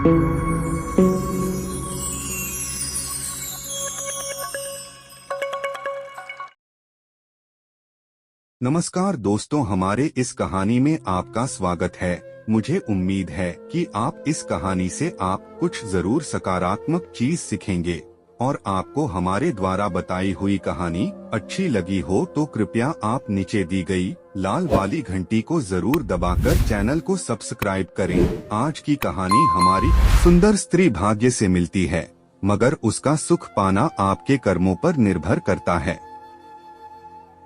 नमस्कार दोस्तों, हमारे इस कहानी में आपका स्वागत है। मुझे उम्मीद है कि आप इस कहानी से आप कुछ जरूर सकारात्मक चीज सीखेंगे और आपको हमारे द्वारा बताई हुई कहानी अच्छी लगी हो तो कृपया आप नीचे दी गई लाल वाली घंटी को जरूर दबाकर चैनल को सब्सक्राइब करें। आज की कहानी हमारी सुंदर स्त्री भाग्य से मिलती है, मगर उसका सुख पाना आपके कर्मों पर निर्भर करता है।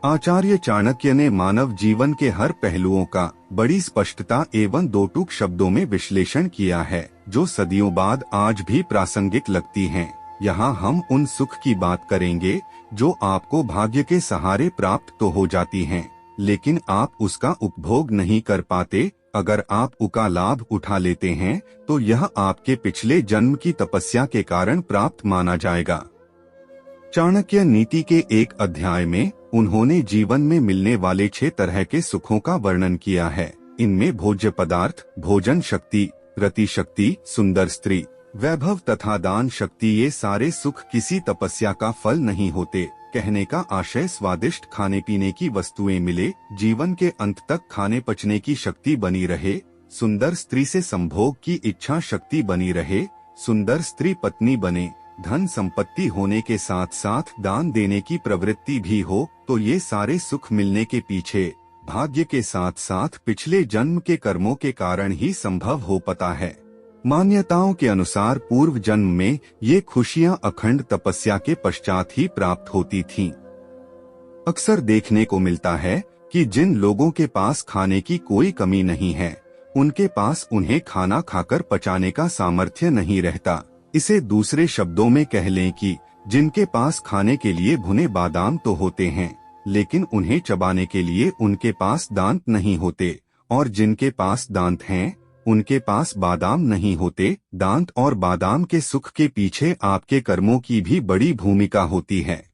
आचार्य चाणक्य ने मानव जीवन के हर पहलुओं का बड़ी स्पष्टता एवं दो टूक शब्दों में विश्लेषण किया है, जो सदियों बाद आज भी प्रासंगिक लगती हैं। यहाँ हम उन सुख की बात करेंगे जो आपको भाग्य के सहारे प्राप्त तो हो जाती हैं, लेकिन आप उसका उपभोग नहीं कर पाते। अगर आप उसका लाभ उठा लेते हैं तो यह आपके पिछले जन्म की तपस्या के कारण प्राप्त माना जाएगा। चाणक्य नीति के एक अध्याय में उन्होंने जीवन में मिलने वाले 6 तरह के सुखों का वर्णन किया है। इनमें भोज्य पदार्थ, भोजन शक्ति, रति शक्ति, सुंदर स्त्री, वैभव तथा दान शक्ति, ये सारे सुख किसी तपस्या का फल नहीं होते। कहने का आशय स्वादिष्ट खाने पीने की वस्तुएं मिले, जीवन के अंत तक खाने पचने की शक्ति बनी रहे, सुंदर स्त्री से संभोग की इच्छा शक्ति बनी रहे, सुंदर स्त्री पत्नी बने, धन संपत्ति होने के साथ साथ दान देने की प्रवृत्ति भी हो, तो ये सारे सुख मिलने के पीछे भाग्य के साथ साथ पिछले जन्म के कर्मों के कारण ही संभव हो पाता है। मान्यताओं के अनुसार पूर्व जन्म में ये खुशियां अखंड तपस्या के पश्चात ही प्राप्त होती थीं। अक्सर देखने को मिलता है कि जिन लोगों के पास खाने की कोई कमी नहीं है, उनके पास उन्हें खाना खाकर पचाने का सामर्थ्य नहीं रहता। इसे दूसरे शब्दों में कह लें कि जिनके पास खाने के लिए भुने बादाम तो होते हैं, लेकिन उन्हें चबाने के लिए उनके पास दांत नहीं होते, और जिनके पास दांत हैं उनके पास बादाम नहीं होते। दांत और बादाम के सुख के पीछे आपके कर्मों की भी बड़ी भूमिका होती है।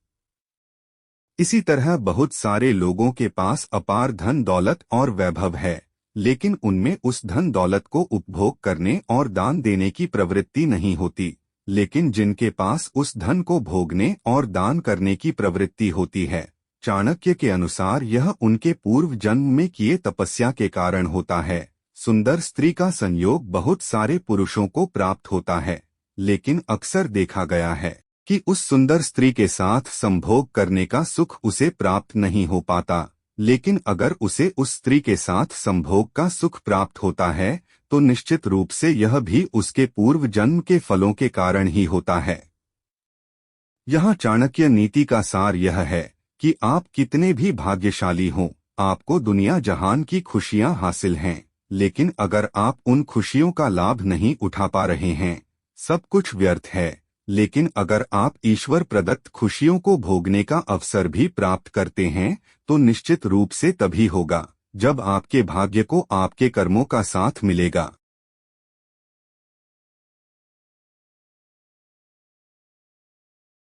इसी तरह बहुत सारे लोगों के पास अपार धन दौलत और वैभव है, लेकिन उनमें उस धन दौलत को उपभोग करने और दान देने की प्रवृत्ति नहीं होती। लेकिन जिनके पास उस धन को भोगने और दान करने की प्रवृत्ति होती है, चाणक्य के अनुसार यह उनके पूर्व जन्म में किए तपस्या के कारण होता है। सुंदर स्त्री का संयोग बहुत सारे पुरुषों को प्राप्त होता है, लेकिन अक्सर देखा गया है कि उस सुंदर स्त्री के साथ संभोग करने का सुख उसे प्राप्त नहीं हो पाता। लेकिन अगर उसे उस स्त्री के साथ संभोग का सुख प्राप्त होता है तो निश्चित रूप से यह भी उसके पूर्व जन्म के फलों के कारण ही होता है। यहाँ चाणक्य नीति का सार यह है कि आप कितने भी भाग्यशाली हों, आपको दुनिया जहान की खुशियां हासिल हैं, लेकिन अगर आप उन खुशियों का लाभ नहीं उठा पा रहे हैं, सब कुछ व्यर्थ है। लेकिन अगर आप ईश्वर प्रदत्त खुशियों को भोगने का अवसर भी प्राप्त करते हैं तो निश्चित रूप से तभी होगा जब आपके भाग्य को आपके कर्मों का साथ मिलेगा।